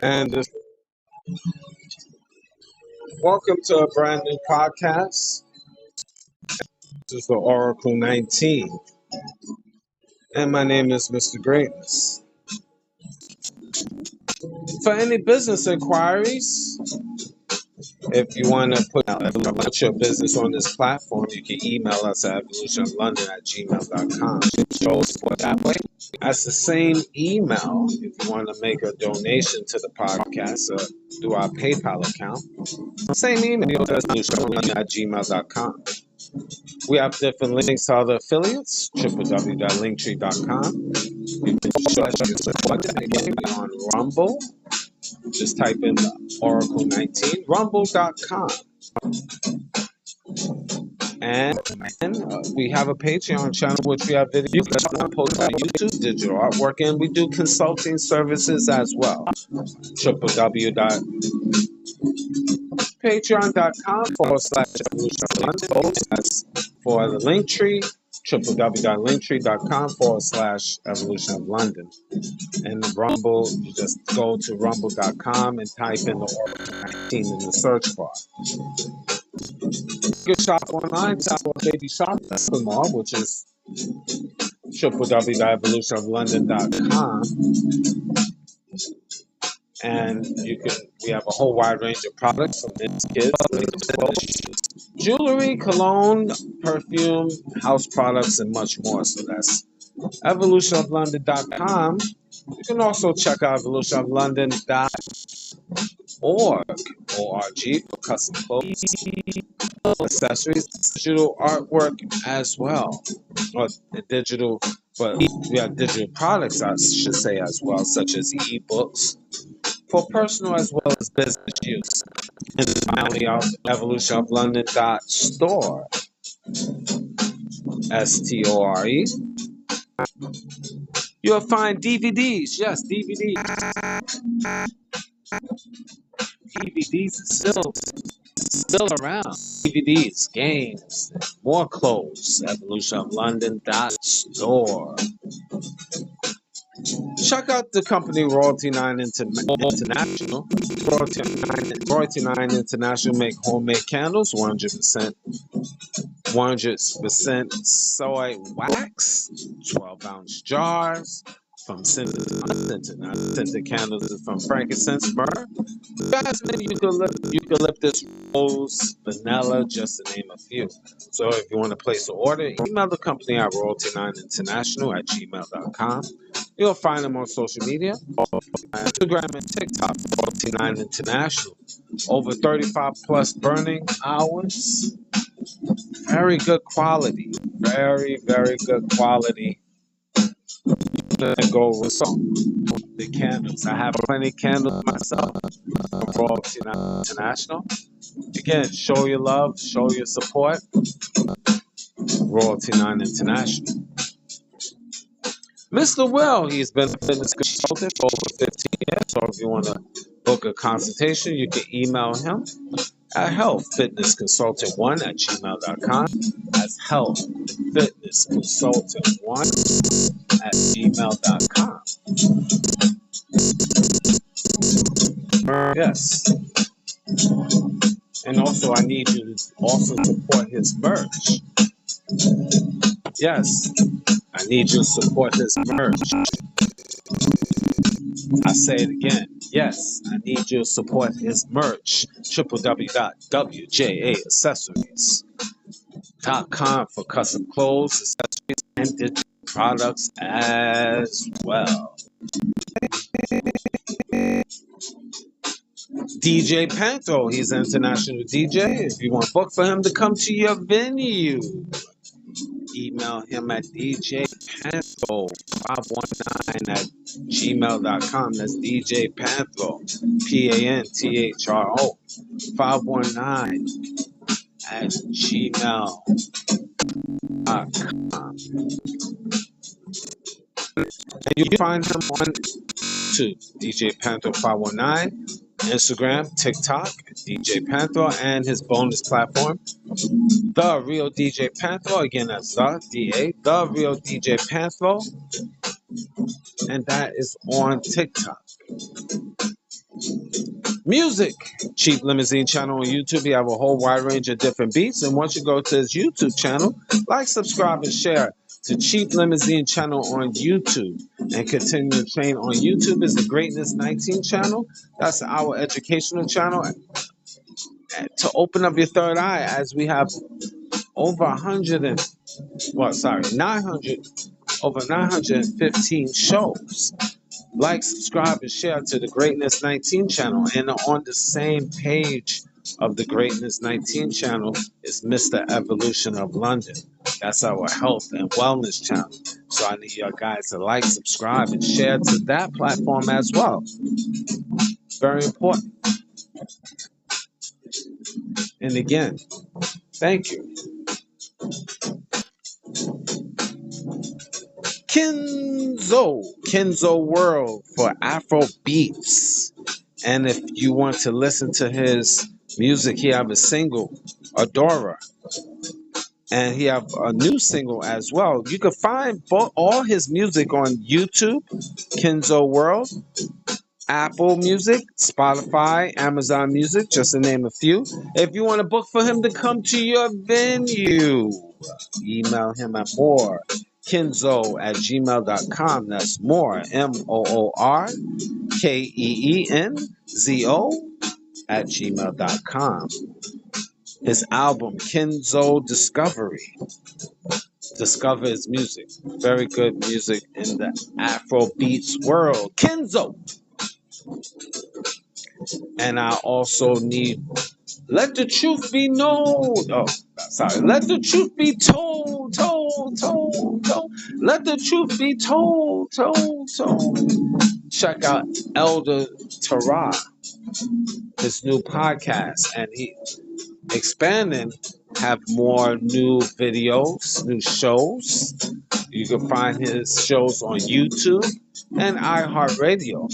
And welcome to a brand new podcast. This is the Oracle 19. And my name is Mr. Greatness. For any business inquiries, if you want to put your business on this platform, you can email us at evolutionoflondon@gmail.com. Show support that way. That's the same email if you want to make a donation to the podcast through our PayPal account. Same email, evolutionoflondon@gmail.com. We have different links to other affiliates, www.linktree.com. You can support on Rumble. Just type in Oracle 19, rumble.com. And we have a Patreon channel, which we have videos that post on YouTube, digital artwork, and we do consulting services as well. www.patreon.com/evolutionoflondon. That's for the Linktree, www.linktree.com/evolutionoflondon. And the Rumble, you just go to rumble.com and type in the Oracle 19 in the search bar. You can shop online, shop on Baby Shop Mall, which is www.evolutionoflondon.com. And we have a whole wide range of products from men's, kids, ladies, clothes, jewelry, cologne, perfume, house products, and much more. So that's evolutionoflondon.com. You can also check out evolutionoflondon.org for custom clothes, accessories, digital artwork as well. Or digital, but we have digital products, I should say, as well, such as ebooks for personal as well as business use. And finally, our evolutionoflondon.store, STORE. You'll find DVDs. Yes, DVDs. DVDs are still around. DVDs, games, more clothes. evolutionoflondon.store. Check out the company Royalty 9 International. Royalty 9 International make homemade candles, 100% soy wax, 12-ounce jars from scented candles from frankincense, myrrh, jasmine, eucalyptus, rose, vanilla, just to name a few. So if you want to place an order, email the company at royalty9international@gmail.com. You'll find them on social media, Instagram and TikTok, Royalty 9 International. Over 35 plus burning hours. Very good quality. Very, very good quality. Go with the candles. I have plenty of candles myself from Royalty 9 International. Again, show your love, show your support. Royalty 9 International. Mr. Will, he's been a fitness consultant for over 15 years. So if you want to book a consultation, you can email him at healthfitnessconsultant1@gmail.com. That's healthfitnessconsultant1@gmail.com. Yes. And also, I need you to also support his merch. Yes, I need you to support his merch. I say it again. Yes, I need you to support his merch. www.wjaccessories.com for custom clothes, accessories, and digital products as well. DJ Panto, he's an international DJ. If you want to book for him to come to your venue, email him at djpanto Panthro 519 at gmail.com. That's DJ Panthro, Panthro 519 at gmail.com. And you can find him on YouTube, DJ Panthro 519, Instagram, TikTok, DJ Panthro, and his bonus platform, The Real DJ Panthro. Again, that's The Real DJ Panthro, and that is on TikTok. Music, Cheap Limousine channel on YouTube. You have a whole wide range of different beats. And once you go to his YouTube channel, like, subscribe, and share to Cheap Limousine channel on YouTube. And continue to train on YouTube is the Greatness 19 channel. That's our educational channel. And to open up your third eye, as we have over 900, over 915 shows. Like, subscribe, and share to the Greatness 19 channel. And on the same page of the Greatness 19 channel is Mr. Evolution of London. That's our health and wellness channel. So I need you guys to like, subscribe, and share to that platform as well. Very important. And again, thank you. Kenzo World for Afro Beats. And if you want to listen to his music, he have a single, Adora. And he have a new single as well. You can find all his music on YouTube, Kenzo World, Apple Music, Spotify, Amazon Music, just to name a few. If you want to book for him to come to your venue, email him at morekenzo@gmail.com. That's more, MOORKEENZO@gmail.com. His album, Kenzo Discovery. Discover his music. Very good music in the Afro Beats world. Kenzo! And I also need Let the Truth Be Known. Oh, sorry. Let the truth be told. Let the truth be told. Check out Elder Tara, his new podcast, and he expanding, have more new videos, new shows. You can find his shows on YouTube and iHeartRadio.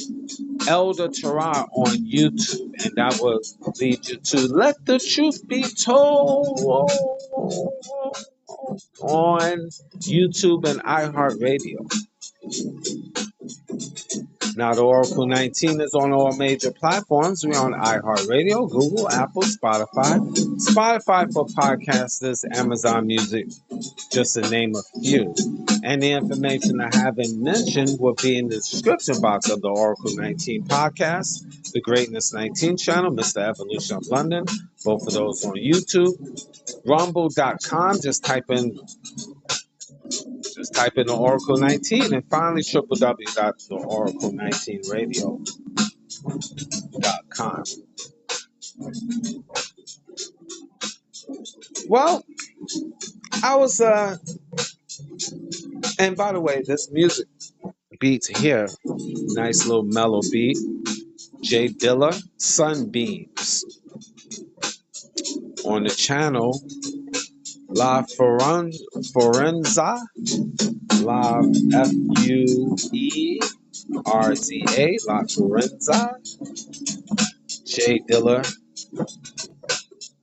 Elder Tara on YouTube, and that will lead you to Let the Truth Be Told on YouTube and iHeartRadio. Now, the Oracle 19 is on all major platforms. We're on iHeartRadio, Google, Apple, Spotify. Spotify for podcasters, Amazon Music, just to name a few. And the information I haven't mentioned will be in the description box of the Oracle 19 podcast, the Greatness 19 channel, Mr. Evolution of London, both of those on YouTube. Rumble.com, just type in the Oracle 19, and finally www.theoracle19radio.com. Well, I was and by the way, this music beats here, nice little mellow beat. Jay Dilla, Sunbeams, on the channel La Forenza, La Fuerza, La Forenza, Jay Dilla,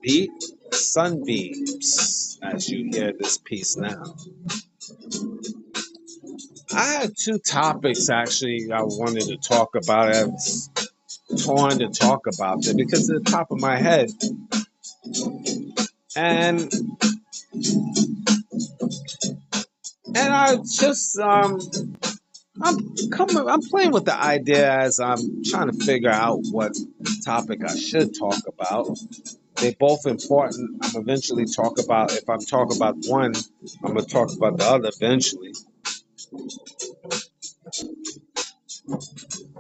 beat, Sunbeams, as you hear this piece now. I had two topics actually I wanted to talk about. I was torn to talk about it because at the top of my head, and I just I'm playing with the idea as I'm trying to figure out what topic I should talk about. They're both important. I'm eventually talk about, if I'm talking about one, I'm gonna talk about the other eventually.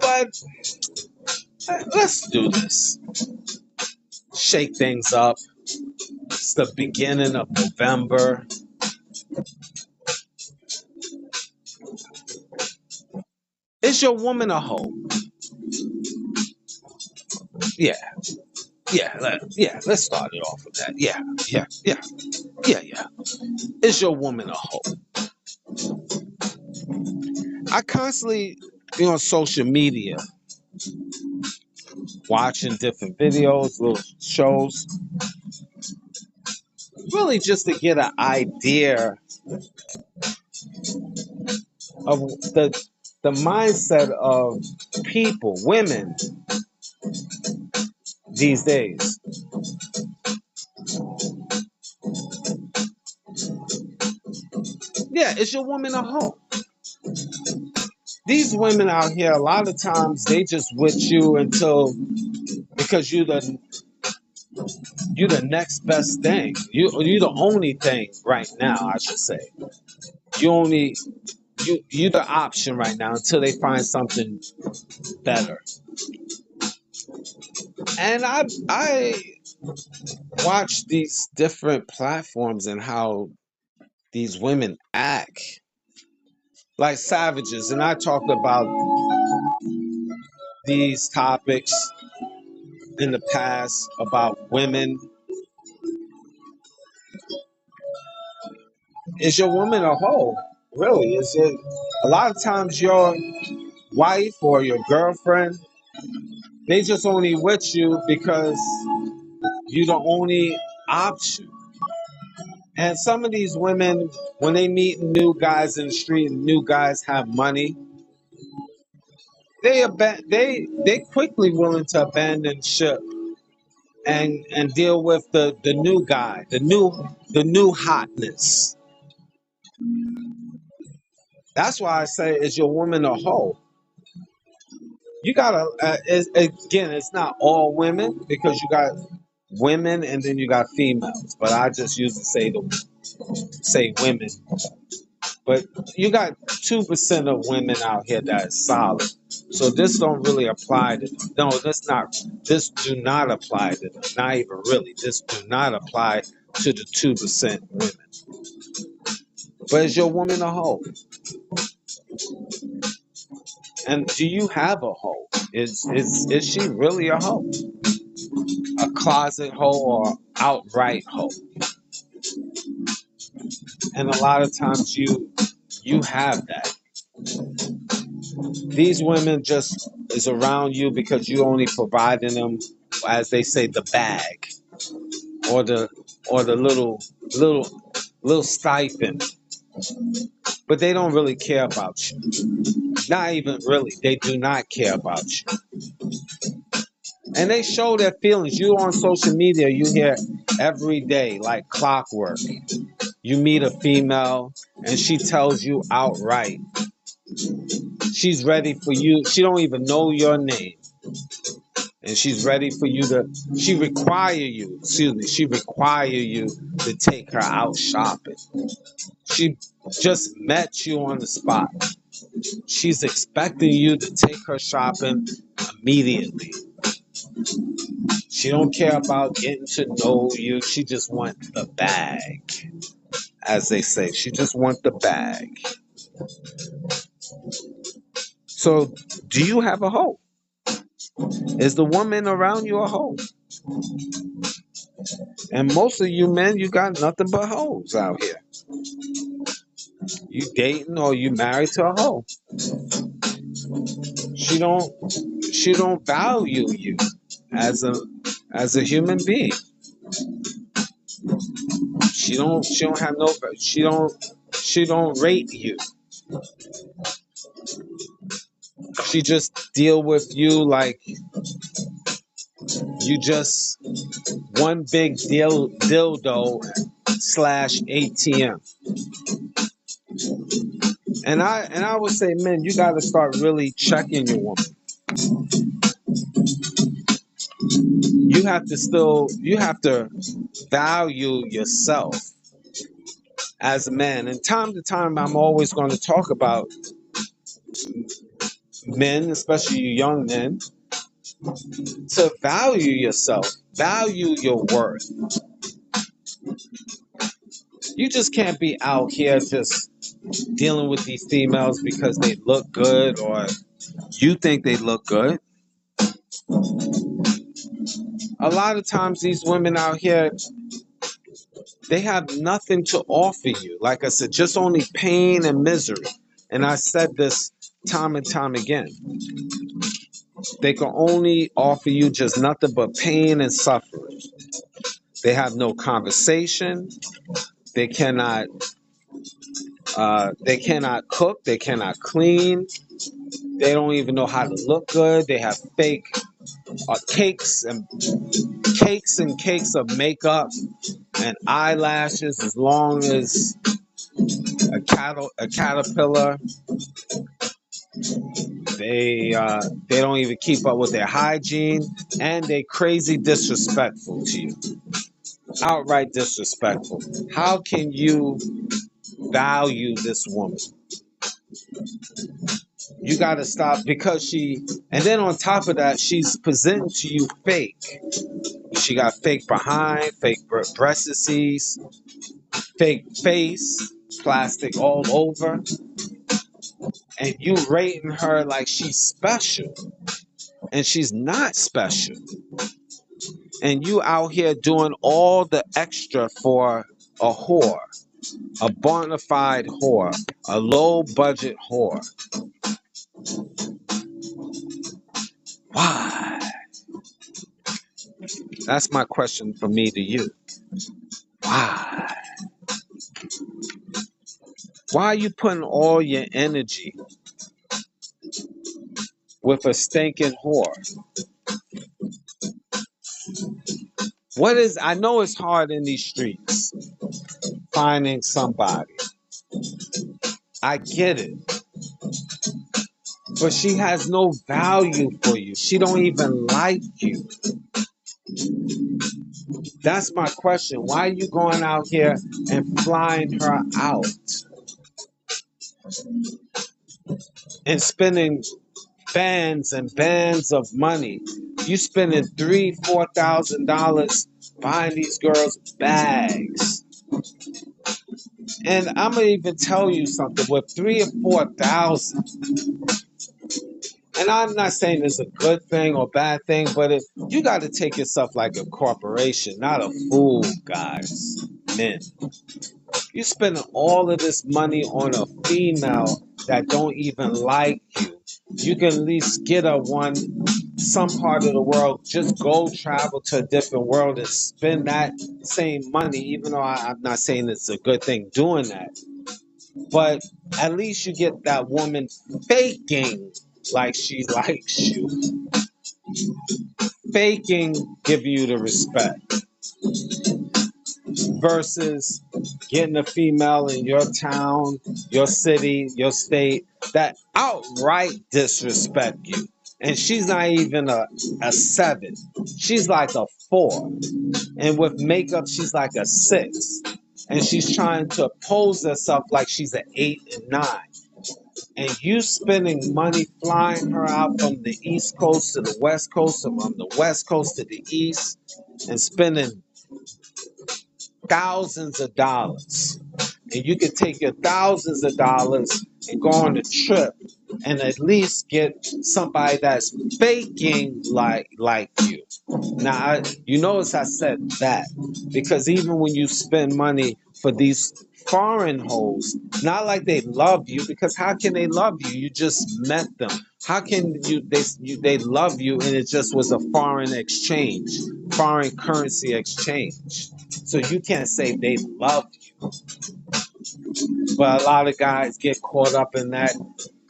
But let's do this. Shake things up. It's the beginning of November. Is your woman a hoe? Yeah, yeah. Let's start it off with that. Yeah. Is your woman a hoe? I constantly be on social media watching different videos, little shows, really just to get an idea of the mindset of people, women these days. Yeah, is your woman a hoe? These women out here, a lot of times they just with you until because you the next best thing. You the only thing right now, I should say. You only you the option right now until they find something better. And I watch these different platforms and how these women act like savages. And I talked about these topics in the past about women. Is your woman a hoe? Really? Is it a lot of times your wife or your girlfriend, they just only with you because you the only option. And some of these women, when they meet new guys in the street and new guys have money, they quickly willing to abandon ship and deal with the new guy, the new hotness. That's why I say, is your woman a hoe? You gotta again, it's not all women because you got women and then you got females, but I just usually say women. But you got 2% of women out here that is solid. So this don't really apply to them. No, this do not apply to them. Not even really. This do not apply to the 2% women. But is your woman a hoe? And do you have a hoe? Is she really a hoe? A closet hoe or outright hoe? And a lot of times you have that. These women just is around you because you only providing them, as they say, the bag or the little stipend. But they don't really care about you. Not even really. They do not care about you. And they show their feelings. You on social media, you hear every day like clockwork. You meet a female and she tells you outright she's ready for you. She don't even know your name. And she's ready for you to she require you to take her out shopping. She just met you on the spot. She's expecting you to take her shopping immediately. She don't care about getting to know you. She just wants the bag, as they say. She just wants the bag. So, do you have a hoe? Is the woman around you a hoe? And most of you men, you got nothing but hoes out here. You dating or you married to a hoe. She don't she don't value you as a human being. She don't have no she don't rate you. She just deal with you like you just one big dildo slash ATM. And I would say, men, you got to start really checking your woman. You have to value yourself as a man. And time to time, I'm always going to talk about men, especially you young men, to value yourself, value your worth. You just can't be out here just dealing with these females because they look good or You think they look good. A lot of times these women out here, they have nothing to offer you. Like I said, just only pain and misery. And I said this time and time again. They can only offer you just nothing but pain and suffering. They have no conversation. They cannot cook. They cannot clean. They don't even know how to look good. They have fake cakes and cakes of makeup and eyelashes as long as a caterpillar. They don't even keep up with their hygiene, and they crazy disrespectful to you. Outright disrespectful. How can you value this woman? You got to stop because and then on top of that, she's presenting to you fake. She got fake behind, fake breastises, fake face, plastic all over, and you rating her like she's special, and she's not special. And you out here doing all the extra for a whore, a bona fide whore, a low budget whore. Why? That's my question from me to you. Why? Why are you putting all your energy with a stinking whore? I know it's hard in these streets finding somebody. I get it. But she has no value for you. She don't even like you. That's my question. Why are you going out here and flying her out and spending bands and bands of money? You spending $3,000-$4,000 buying these girls bags. And I'm gonna even tell you something. With 3,000 or 4,000, and I'm not saying it's a good thing or bad thing, but you got to take yourself like a corporation, not a fool, guys, men. You spending all of this money on a female that don't even like you. You can at least get her some part of the world. Just go travel to a different world and spend that same money. Even though I'm not saying it's a good thing doing that, but at least you get that woman faking like she likes you, faking giving you the respect, versus getting a female in your town, your city, your state that outright disrespect you. And she's not even a 7. She's like a 4. And with makeup, she's like a 6. And she's trying to pose herself like she's an 8 and 9. And you spending money flying her out from the East Coast to the West Coast, or from the West Coast to the East, and spending thousands of dollars. And you can take your thousands of dollars and go on a trip and at least get somebody that's faking like you. Now, you notice I said that because even when you spend money for these foreign hoes, not like they love you, because how can they love you? You just met them. How can they love you and it just was a foreign exchange, foreign currency exchange? So you can't say they love you. But a lot of guys get caught up in that,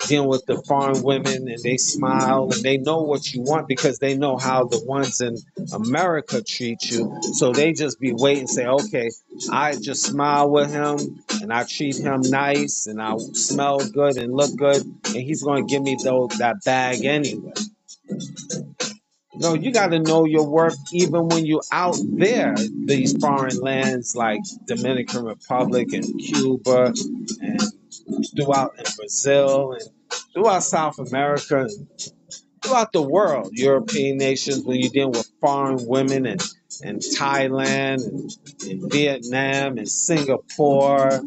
dealing with the foreign women, and they smile and they know what you want because they know how the ones in America treat you. So they just be waiting, say, okay, I just smile with him and I treat him nice and I smell good and look good, and he's going to give me that bag anyway. No, you got to know your worth even when you're out there, these foreign lands like Dominican Republic and Cuba and throughout in Brazil and throughout South America and throughout the world, European nations, when you're dealing with foreign women and Thailand and Vietnam and Singapore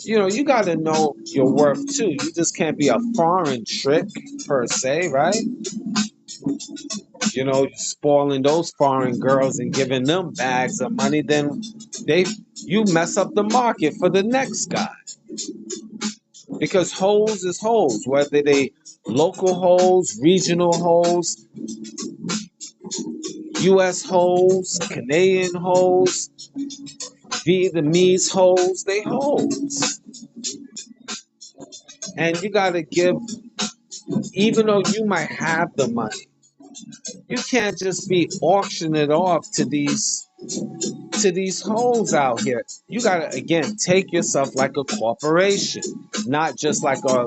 You got to know your worth too. You just can't be a foreign trick per se, right? Spoiling those foreign girls and giving them bags of money, then they you mess up the market for the next guy. Because hoes is hoes, whether they local hoes, regional hoes, US hoes, Canadian hoes, Vietnamese hoes, they hoes. And you gotta give, even though you might have the money, you can't just be auctioning it off to these hoes out here. You gotta again take yourself like a corporation, not just like a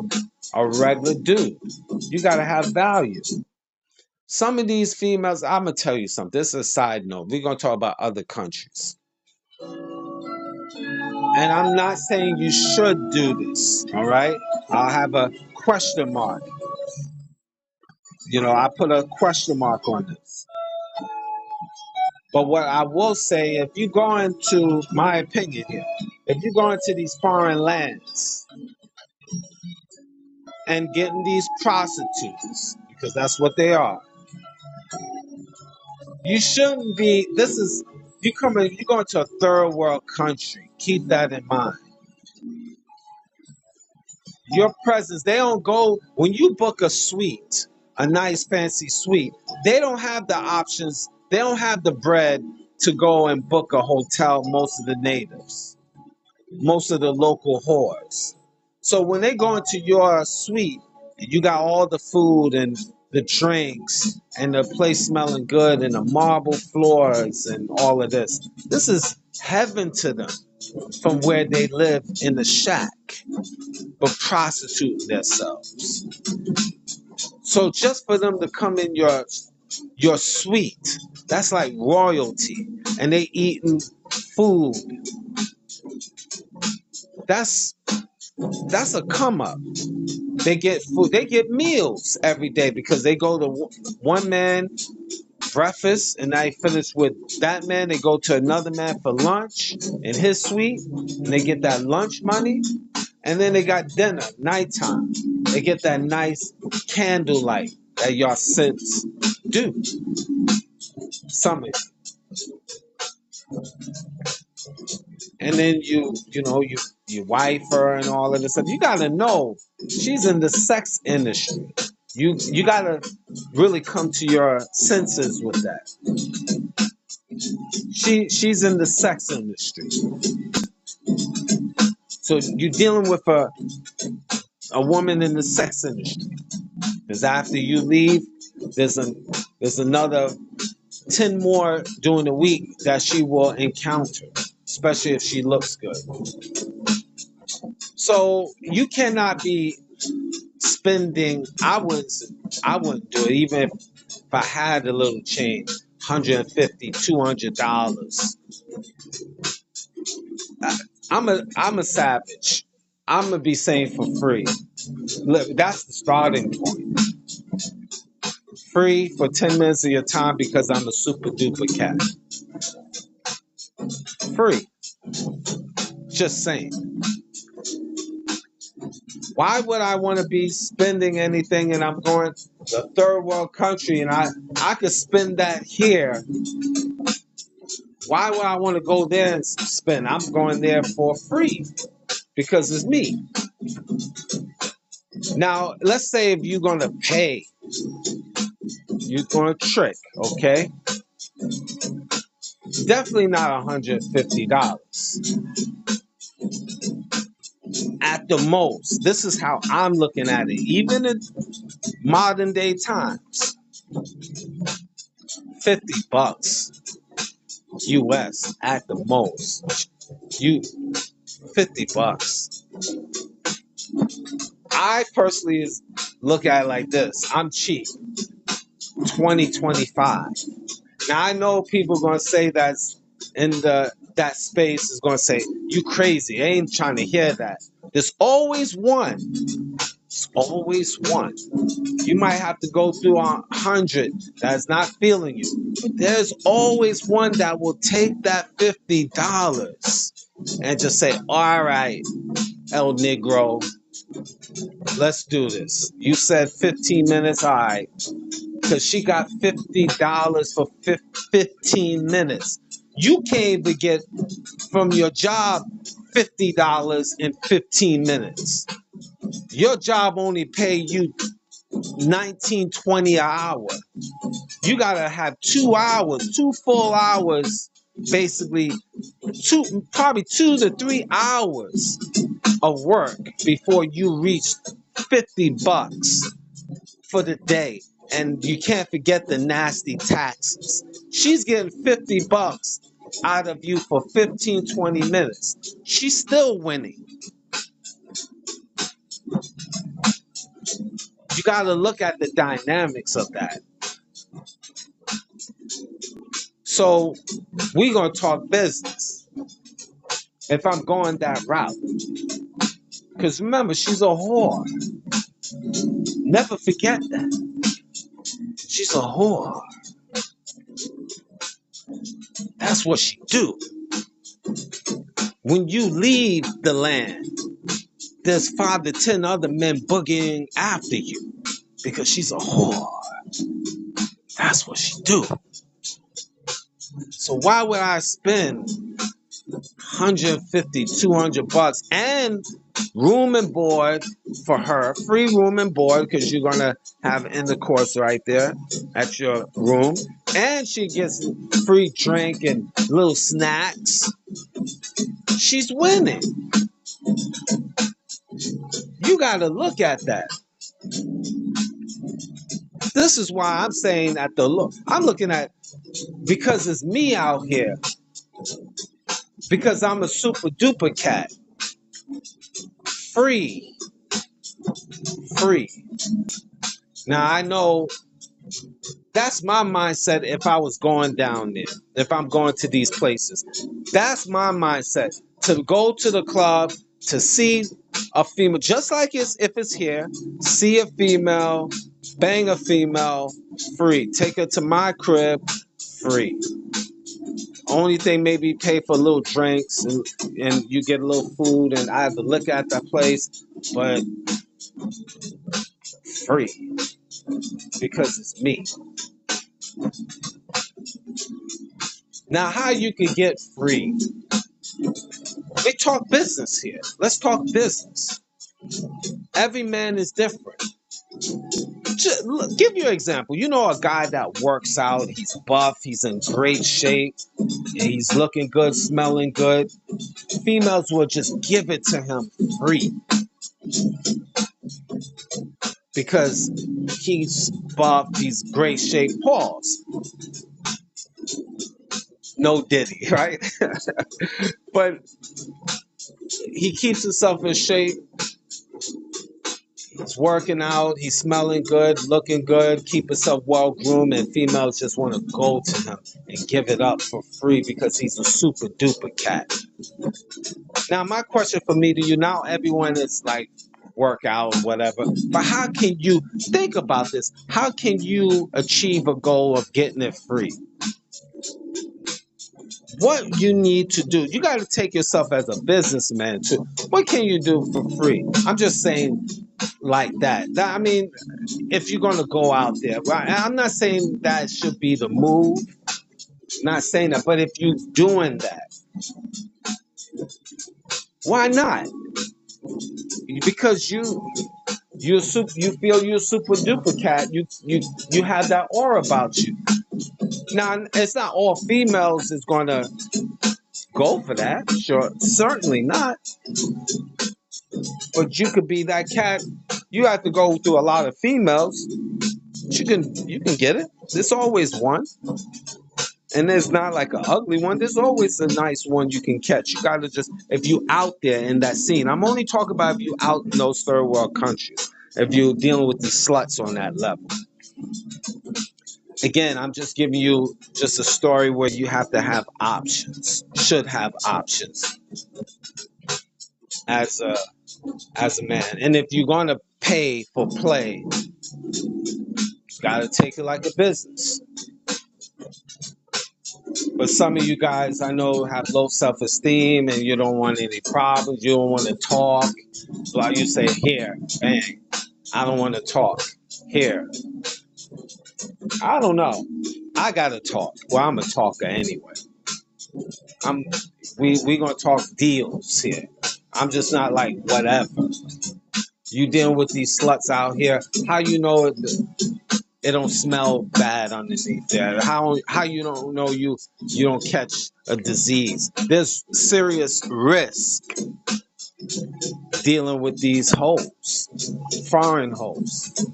regular dude. You gotta have value. Some of these females, I'm gonna tell you something. This is a side note. We're gonna talk about other countries. And I'm not saying you should do this, all right? I'll have a question mark. I put a question mark on this. But what I will say, if you go into my opinion here, if you go into these foreign lands and getting these prostitutes, because that's what they are, you shouldn't be. You go into a third world country. Keep that in mind. Your presence, they don't go when you book a suite, a nice fancy suite. They don't have the options. They don't have the bread to go and book a hotel. Most of the natives, most of the local whores. So when they go into your suite, and you got all the food and the drinks and the place smelling good and the marble floors and all of this. This is heaven to them from where they live in the shack, but prostituting themselves. So just for them to come in your suite, that's like royalty, and they eating food. That's a come up. They get food. They get meals every day because they go to one man breakfast and they finish with that man. They go to another man for lunch in his suite, and they get that lunch money. And then they got dinner, nighttime. They get that nice candlelight that y'all simps do. Summit. And then you wife her and all of this stuff. You gotta know she's in the sex industry. You gotta really come to your senses with that. She's in the sex industry. So you're dealing with a woman in the sex industry. Because after you leave, there's another 10 more during the week that she will encounter, especially if she looks good. So you cannot be spending. I wouldn't do it even if I had a little change, $150, $200. I'm a savage. I'm gonna be saying for free. Look, that's the starting point. Free for 10 minutes of your time because I'm a super duper cat. Free. Just saying. Why would I want to be spending anything and I'm going to a third world country and I could spend that here? Why would I want to go there and spend? I'm going there for free because it's me. Now, let's say if you're going to pay, you're going to trick, okay? Definitely not $150. At the most, this is how I'm looking at it. Even in modern day times, $50 US at the most. You $50. I personally look at it like this. I'm cheap. 2025. Now I know people are gonna say that's in that space is gonna say you crazy. I ain't trying to hear that. There's always one. There's always one. You might have to go through 100 that's not feeling you. But there's always one that will take that $50 and just say, all right, El Negro. Let's do this. You said 15 minutes. All right. Because she got $50 for 15 minutes. You can't even get from your job $50 in 15 minutes. Your job only pay you 19.20 an hour. You gotta have 2 hours, 2 full hours, basically probably 2 to 3 hours of work before you reach $50 for the day. And you can't forget the nasty taxes. She's getting $50 out of you for 15, 20 minutes. She's still winning. You got to look at the dynamics of that. So we're going to talk business if I'm going that route. Because remember, she's a whore. Never forget that. She's a whore. That's what she do. When you leave the land, there's 5 to 10 other men boogieing after you because she's a whore. That's what she do. So why would I spend 150, 200 bucks and room and board for her, free room and board, because you're gonna have intercourse right there at your room, and she gets free drink and little snacks. She's winning. You gotta look at that. This is why I'm saying at the look. I'm looking at, because it's me out here. Because I'm a super duper cat. Free. Free. Now I know that's my mindset if I was going down there. If I'm going to these places. That's my mindset. To go to the club, to see a female, just like if it's here, see a female, bang a female, free. Take her to my crib, free. Only thing, maybe pay for little drinks and you get a little food and I have to look at that place, but free because it's me. Now, how you can get free? We talk business here. Let's talk business. Every man is different. Just give you an example. You know a guy that works out, he's buff, he's in great shape, he's looking good, smelling good. Females will just give it to him free because he's buff, he's great shape. Pause. No Diddy, right? But he keeps himself in shape. He's working out, he's smelling good, looking good, keep himself well groomed, and females just want to go to him and give it up for free because he's a super duper cat. Now, my question for me to you, now everyone is like work out, whatever, but how can you think about this? How can you achieve a goal of getting it free? What you need to do, you got to take yourself as a businessman too. What can you do for free? I'm just saying like that. I mean, if you're going to go out there, right? I'm not saying that should be the move. Not saying that, but if you're doing that, why not? Because you feel you're a super duper cat. You have that aura about you. Now, it's not all females is going to go for that. Sure, certainly not. But you could be that cat. You have to go through a lot of females. You can get it. There's always one. And there's not like an ugly one. There's always a nice one you can catch. You gotta just, if you out there in that scene. I'm only talking about if you out in those third world countries. If you're dealing with these sluts on that level. Again, I'm just giving you just a story where you have to have options. Should have options as a man. And if you're gonna pay for play, you gotta take it like a business. But some of you guys I know have low self-esteem and you don't want any problems. You don't want to talk. Like you say, here, bang. I don't want to talk. Here. I don't know. I gotta talk. Well, I'm a talker anyway. I'm we gonna talk deals here. I'm just not like whatever. You dealing with these sluts out here. How you know it don't smell bad underneath there? How you don't know you don't catch a disease? There's serious risk dealing with these hoes, foreign hoes.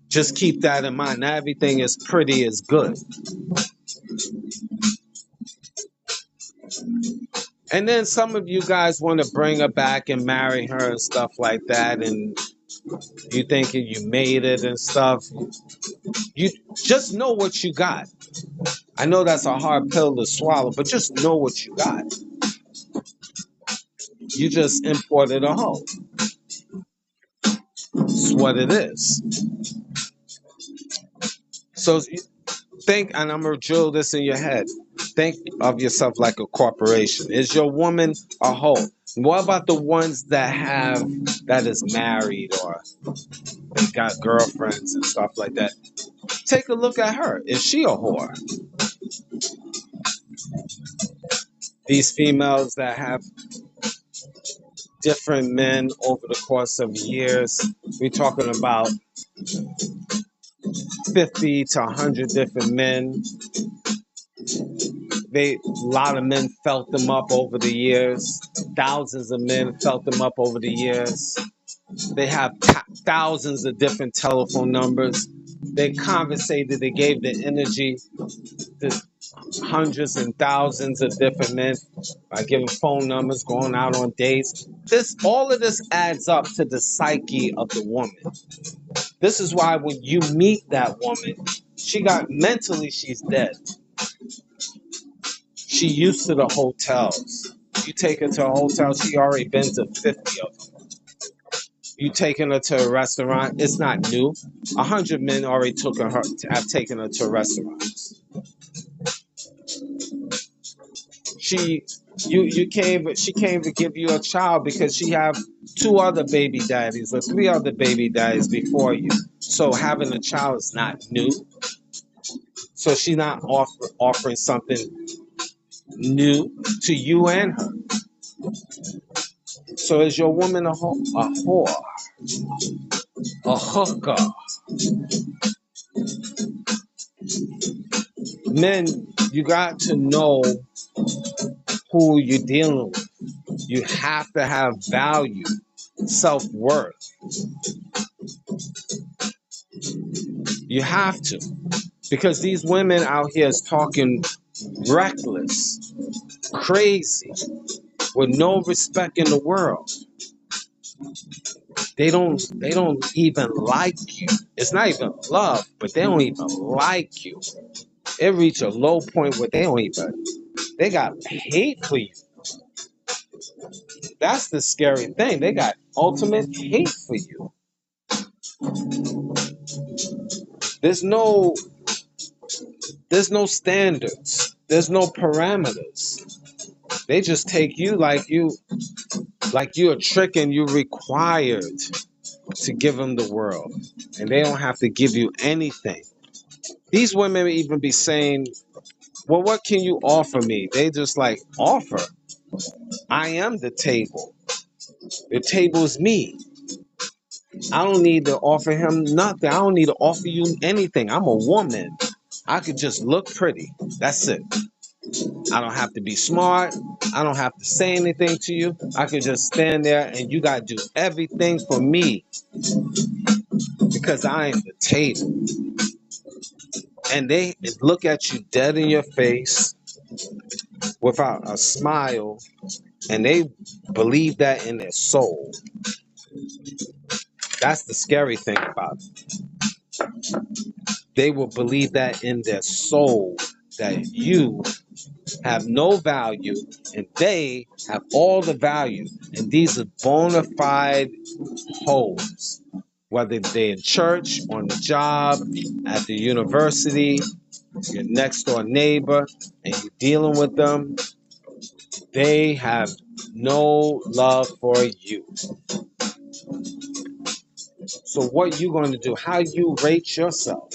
Just keep that in mind. Not everything is pretty is good. And then some of you guys want to bring her back and marry her and stuff like that, and you thinking you made it and stuff. You just know what you got. I know that's a hard pill to swallow, but just know what you got. You just imported a hoe. It's what it is. So think, and I'm gonna drill this in your head. Think of yourself like a corporation. Is your woman a hoe? What about the ones that is married or they got girlfriends and stuff like that? Take a look at her. Is she a whore? These females that have different men over the course of years, we're talking about 50 to 100 different men. A lot of men felt them up over the years. Thousands of men felt them up over the years. They have thousands of different telephone numbers. They conversated. They gave the energy to hundreds and thousands of different men by giving phone numbers, going out on dates. All of this adds up to the psyche of the woman. This is why when you meet that woman, she's dead. She used to the hotels. You take her to a hotel, she already been to 50 of them. You taking her to a restaurant, it's not new. 100 men already have taken her to restaurants. She came to give you a child because she have 2 other baby daddies or 3 other baby daddies before you. So having a child is not new. So she's not offering something new to you and her. So is your woman a whore, a hooker? Men, you got to know who you're dealing with. You have to have value, self-worth. You have to. Because these women out here is talking reckless, crazy, with no respect in the world. They don't even like you. It's not even love, but they don't even like you. It reached a low point where they got hate for you. That's the scary thing. They got ultimate hate for you. There's no standards. There's no parameters. They just take you like you're a trick and you're required to give them the world. And they don't have to give you anything. These women even be saying, well, what can you offer me? They just like, offer. I am the table. The table is me. I don't need to offer him nothing. I don't need to offer you anything. I'm a woman. I could just look pretty. That's it. I don't have to be smart. I don't have to say anything to you. I could just stand there and you got to do everything for me because I am the table. And they look at you dead in your face without a smile, and they believe that in their soul. That's the scary thing about it. They will believe that in their soul, that you have no value and they have all the value. And these are bona fide hoes. whether they're in church, on the job, at the university, your next door neighbor, and you're dealing with them, they have no love for you. So what you going to do? How you rate yourself?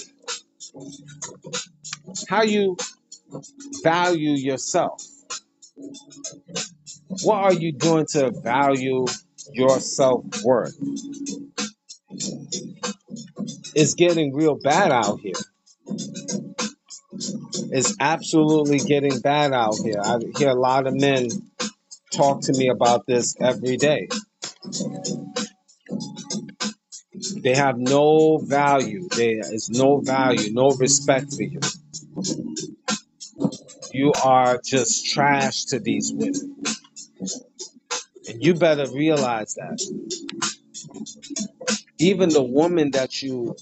How you value yourself? What are you doing to value your self-worth? It's getting real bad out here. It's absolutely getting bad out here. I hear a lot of men talk to me about this every day. They have no value. There is no value, no respect for you. You are just trash to these women. And you better realize that. Even the woman that you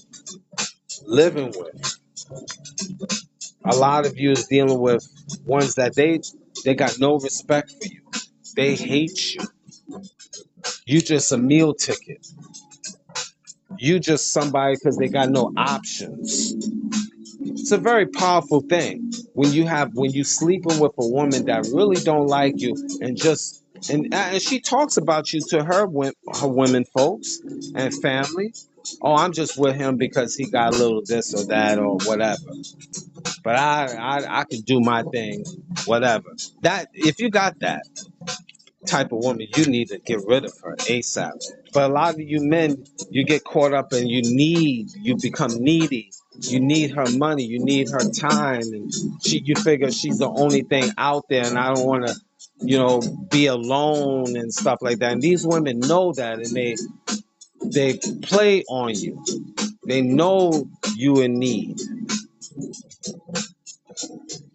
living with, a lot of you is dealing with ones that they got no respect for you. They hate you. You just a meal ticket. You just somebody because they got no options. It's a very powerful thing when you sleeping with a woman that really don't like you and she talks about you to her women folks and family. Oh, I'm just with him because he got a little this or that or whatever. But I can do my thing, whatever. That if you got that type of woman, you need to get rid of her ASAP. But a lot of you men, you get caught up and you become needy. You need her money, you need her time, and you figure she's the only thing out there, and I don't want to, be alone and stuff like that. And these women know that, and they play on you. They know you in need,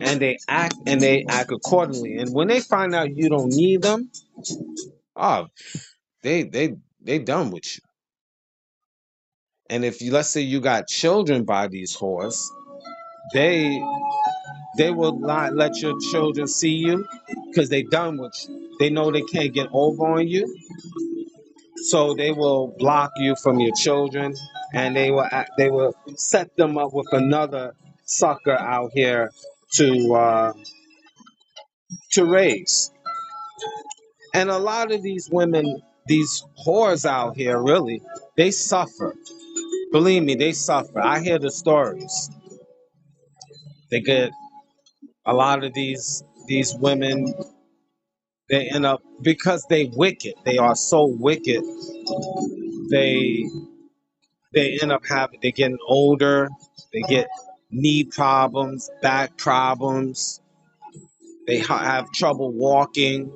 and they act accordingly. And when they find out you don't need them, oh, they done with you. And if you let's say you got children by these whores, they they will not let your children see you because they done with you. They know they can't get over on you, so they will block you from your children, and they will set them up with another sucker out here to raise. And a lot of these women, these whores out here, really, they suffer. Believe me, they suffer. I hear the stories. They get a lot of these women. They end up because they wicked. They are so wicked. They they end up having. They getting older. They get knee problems, back problems. They have trouble walking.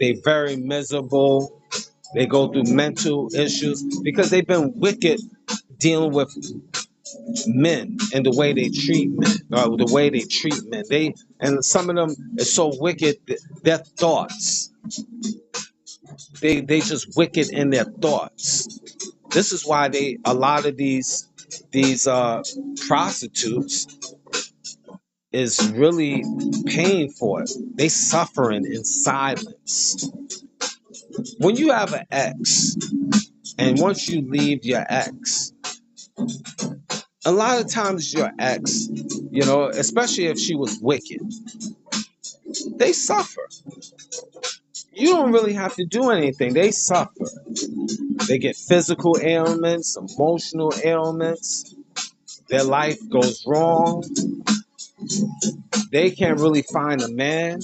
They very miserable. They go through mental issues because they've been wicked dealing with men and the way they treat men, or the way they treat men. And some of them is so wicked. Their thoughts, they just wicked in their thoughts. This is why a lot of these prostitutes is really paying for it. They suffering in silence. When you have an ex, and once you leave your ex, a lot of times your ex, especially if she was wicked, they suffer. You don't really have to do anything. They suffer. They get physical ailments, emotional ailments. Their life goes wrong. They can't really find a man.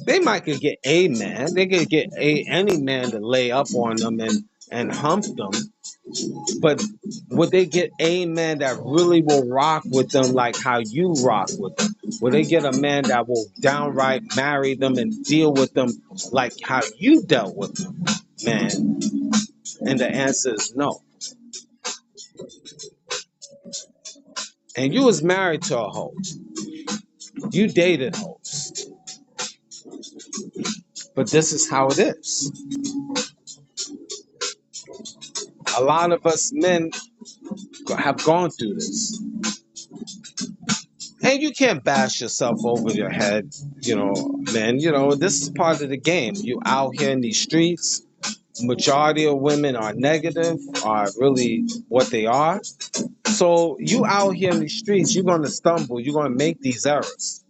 They might could get a man. They could get any man to lay up on them and hump them. But would they get a man that really will rock with them like how you rock with them? Will they get a man that will downright marry them and deal with them like how you dealt with them, man? And the answer is no. And you was married to a hoe. You dated hoes. But this is how it is. A lot of us men have gone through this. And you can't bash yourself over your head, man. This is part of the game. You out here in these streets. majority of women are negative, are really what they are. So you out here in the streets, you're gonna stumble, you're gonna make these errors.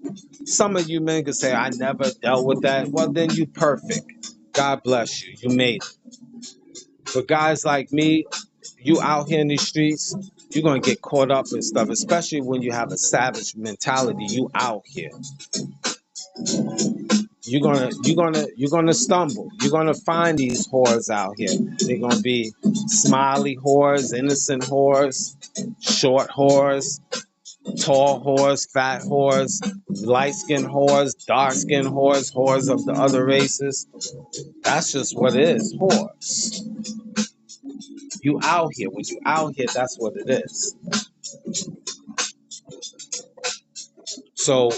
Some of you men can say, I never dealt with that. Well, then you perfect. God bless you. You made it. But guys like me, you out here in these streets, you're gonna get caught up in stuff, especially when you have a savage mentality. You out here. You're gonna stumble. You're gonna find these whores out here. They're gonna be smiley whores, innocent whores, short whores, tall whores, fat whores, light skinned whores, dark skinned whores, whores of the other races. That's just what it is, whores. You out here. When you out here, that's what it is. So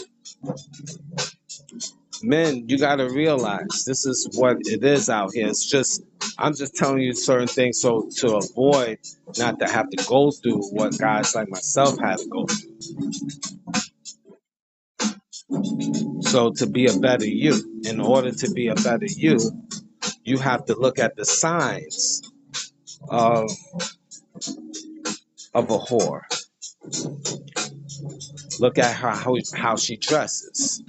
men, you got to realize this is what it is out here. It's just, I'm just telling you certain things so to avoid not to have to go through what guys like myself had to go through. So to be a better you, in order to be a better you have to look at the signs of a whore. Look at her how she dresses.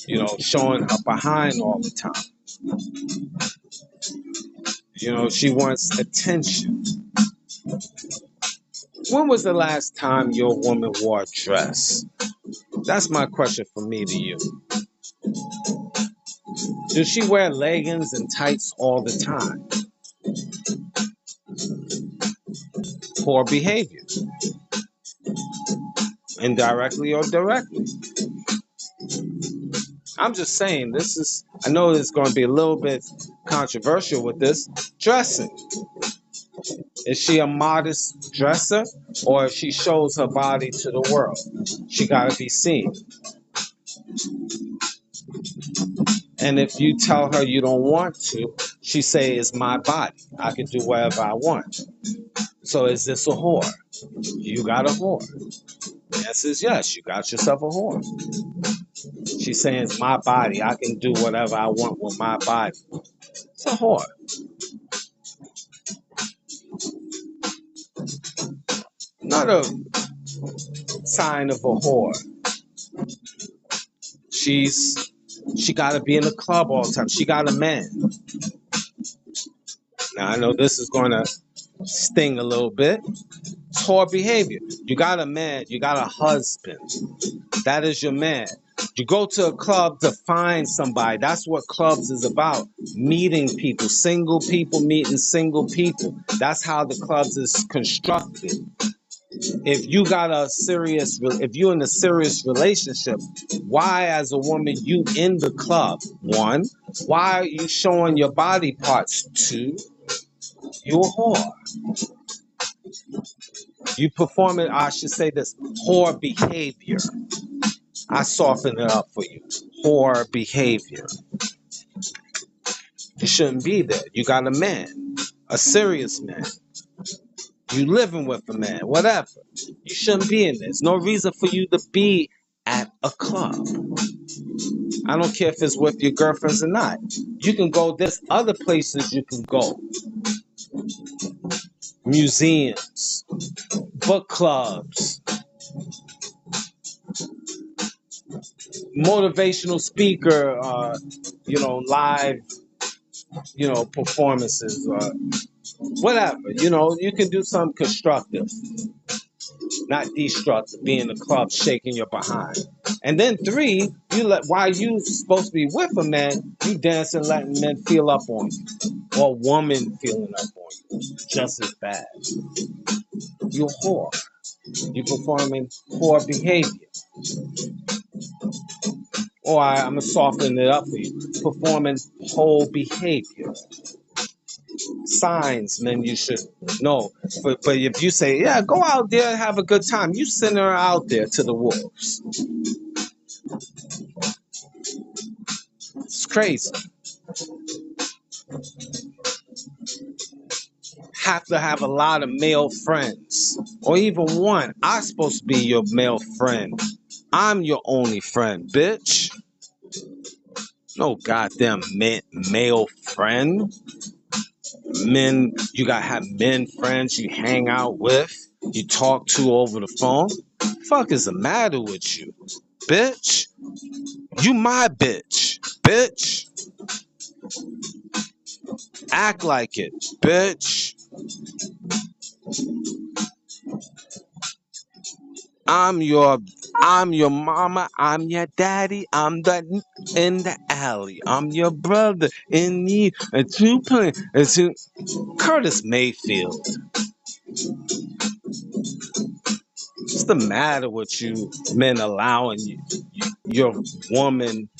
You know, showing her behind all the time. You know, she wants attention. When was the last time your woman wore a dress? That's my question from me to you. Does she wear leggings and tights all the time? Poor behavior, indirectly or directly. I'm just saying, this is, I know it's going to be a little bit controversial with this. Dressing. Is she a modest dresser, or if she shows her body to the world? She got to be seen. And if you tell her you don't want to, she say, it's my body. I can do whatever I want. So is this a whore? You got a whore. The answer is yes, you got yourself a whore. She's saying, it's my body. I can do whatever I want with my body. It's a whore. Another sign of a whore. She got to be in the club all the time. She got a man. Now, I know this is going to sting a little bit. It's poor behavior. You got a man. You got a husband. That is your man. You go to a club to find somebody. That's what clubs is about. Meeting people. Single people meeting single people. That's how the clubs is constructed. If you're in a serious relationship, why as a woman you in the club? One, why are you showing your body parts? Two, you a whore. You performing, I should say this, whore behavior. I soften it up for you. Whore behavior. You shouldn't be there. You got a man, a serious man. You living with a man, whatever. You shouldn't be in this. There's no reason for you to be at a club. I don't care if it's with your girlfriends or not. You can go, there's other places you can go. Museums, book clubs, motivational speaker, live, performances, whatever. You can do something constructive, not destructive. Be in the club shaking your behind. And then three, while you supposed to be with a man, you dancing, letting men feel up on you, or woman feeling up on you, just as bad. You a whore. You performing poor behavior. Or I'm gonna soften it up for you. Performing whole behavior. Signs, men, you should know. But if you say, yeah, go out there and have a good time, you send her out there to the wolves. It's crazy. Have to have a lot of male friends, or even one. I'm supposed to be your male friend. I'm your only friend, bitch. No goddamn male friend. Men, you gotta have men friends you hang out with, you talk to over the phone. Fuck is the matter with you, bitch? You my bitch, bitch. Act like it, bitch. I'm your I'm your mama, I'm your daddy, I'm the in the alley. I'm your brother in the a two point a two Curtis Mayfield. What's the matter with you men allowing your woman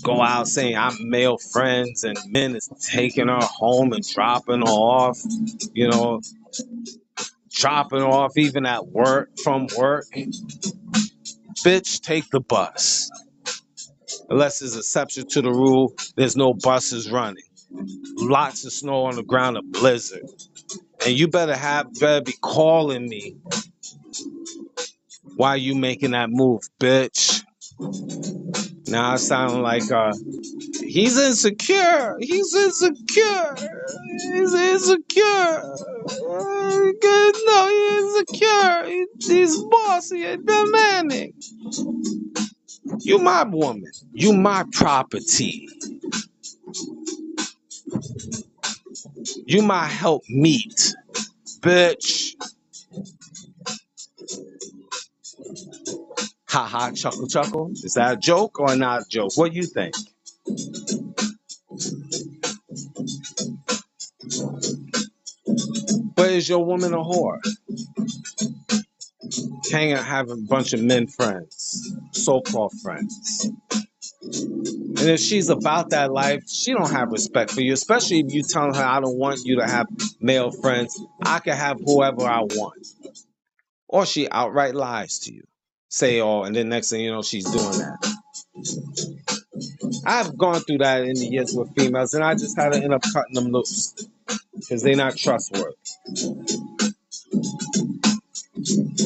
go out saying I'm male friends and men is taking her home and dropping her off, you know, dropping her off even at work from work. Bitch, take the bus. Unless there's an exception to the rule, there's no buses running. Lots of snow on the ground, a blizzard. And you better be calling me while you making that move, bitch. Now I sound like he's insecure. He's insecure. He's insecure. No, he's insecure. He's bossy and demanding. You my woman. You my property. You my help meet, bitch. Ha ha, chuckle chuckle. Is that a joke or not a joke? What do you think? But is your woman a whore? Hanging, having a bunch of men friends, so-called friends. And if she's about that life, she don't have respect for you, especially if you telling her, I don't want you to have male friends. I can have whoever I want. Or she outright lies to you. Say, oh, and then next thing you know, she's doing that. I've gone through that in the years with females, and I just had to end up cutting them loose because they're not trustworthy.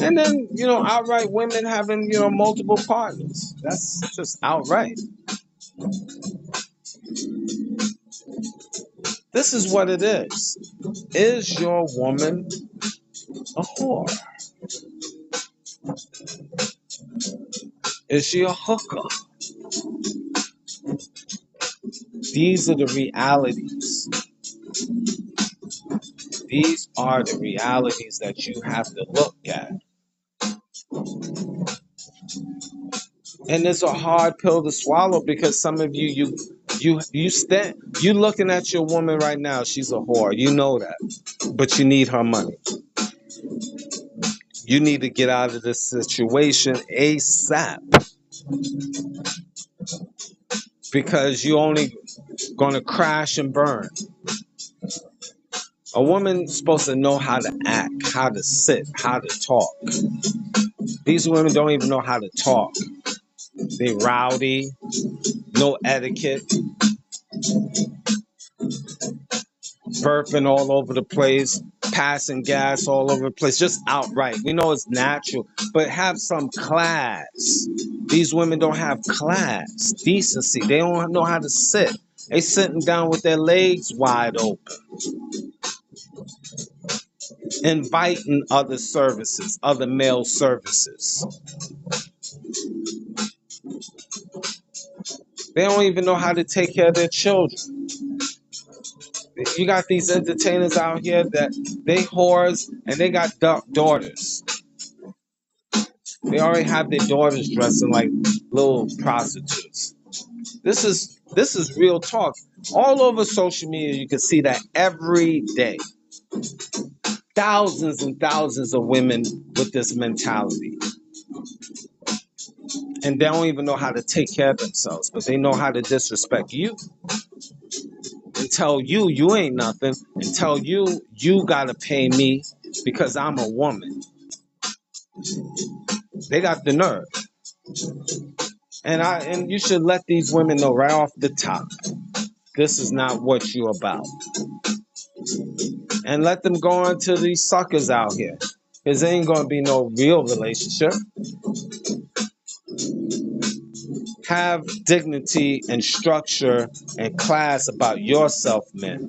And then, outright women having, multiple partners. That's just outright. This is what it is. Is your woman a whore? Is she a hooker? These are the realities. These are the realities that you have to look at. And it's a hard pill to swallow because some of you looking at your woman right now, she's a whore. You know that. But you need her money. You need to get out of this situation ASAP. Because you only gonna crash and burn. A woman's supposed to know how to act, how to sit, how to talk. These women don't even know how to talk. They rowdy, no etiquette, burping all over the place, passing gas all over the place, just outright. We know it's natural, but have some class. These women don't have class, decency. They don't know how to sit. They sitting down with their legs wide open, inviting other services, other male services. They don't even know how to take care of their children. You got these entertainers out here that they whores and they got daughters. They already have their daughters dressing like little prostitutes. This is real talk. All over social media, you can see that every day. Thousands and thousands of women with this mentality. And they don't even know how to take care of themselves, but they know how to disrespect you. And tell you ain't nothing. And tell you gotta pay me because I'm a woman. They got the nerve. And you should let these women know right off the top. This is not what you're about. And let them go into these suckers out here. Because there ain't gonna be no real relationship. Have dignity and structure and class about yourself, men.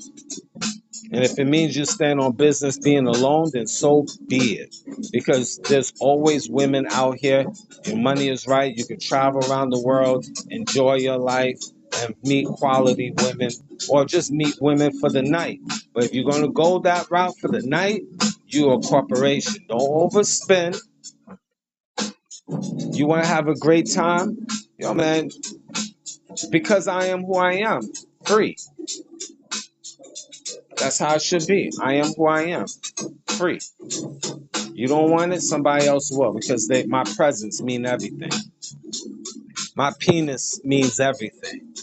And if it means you stand on business being alone, then so be it. Because there's always women out here. Your money is right. You can travel around the world, enjoy your life, and meet quality women, or just meet women for the night. But if you're going to go that route for the night, you're a corporation. Don't overspend. You want to have a great time? Yo, man, because I am who I am. Free. That's how it should be. I am who I am. Free. You don't want it, somebody else will, because my presence mean everything. My penis means everything.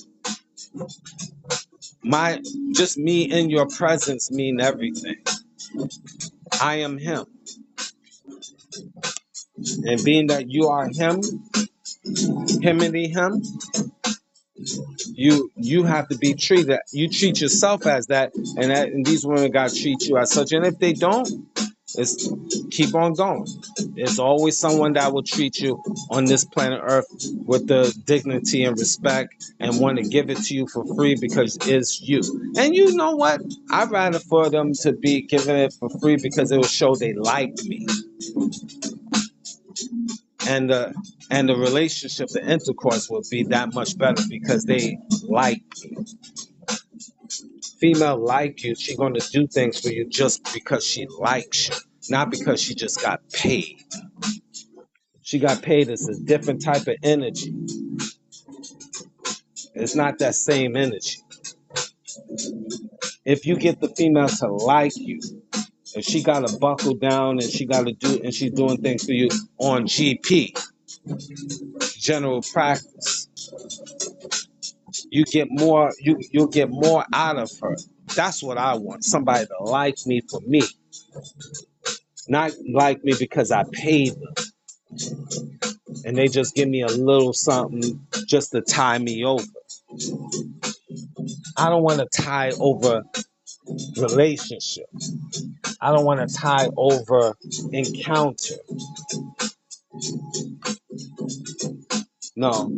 Just me in your presence mean everything. I am him. And being that you are him, himity him, you have to be treated. You treat yourself as that, and these women gotta treat you as such. And if they don't, it's keep on going. There's always someone that will treat you on this planet Earth with the dignity and respect and want to give it to you for free because it's you. And you know what? I'd rather for them to be giving it for free because it will show they like me. And the relationship, the intercourse will be that much better because they like me. Female like you, she gonna do things for you just because she likes you, not because she just got paid. She got paid as a different type of energy. It's not that same energy. If you get the female to like you, if she gotta buckle down and she gotta do and she's doing things for you on GP, general practice, you get more. You'll get more out of her. That's what I want. Somebody to like me for me, not like me because I paid them and they just give me a little something just to tie me over. I don't want to tie over relationship. I don't want to tie over encounter. No.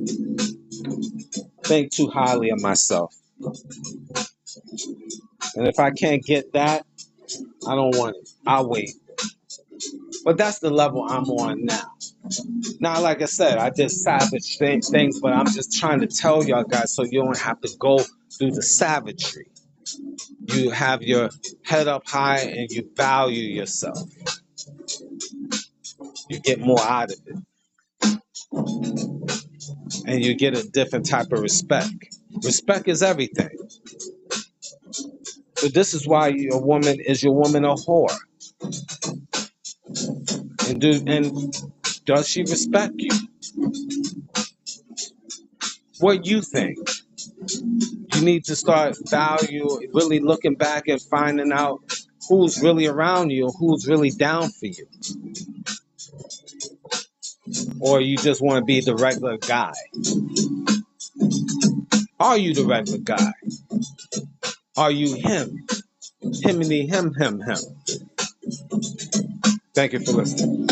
Think too highly of myself. And if I can't get that, I don't want it. I'll wait. But that's the level I'm on now. Now, like I said, I did savage things, but I'm just trying to tell y'all guys so you don't have to go through the savagery. You have your head up high and you value yourself. You get more out of it. And you get a different type of respect. Respect is everything. So this is why your woman is your woman a whore. And does she respect you? What you think? You need to start really looking back and finding out who's really around you, who's really down for you. Or you just want to be the regular guy. Are you the regular guy? Are you him? Himiny him. Thank you for listening.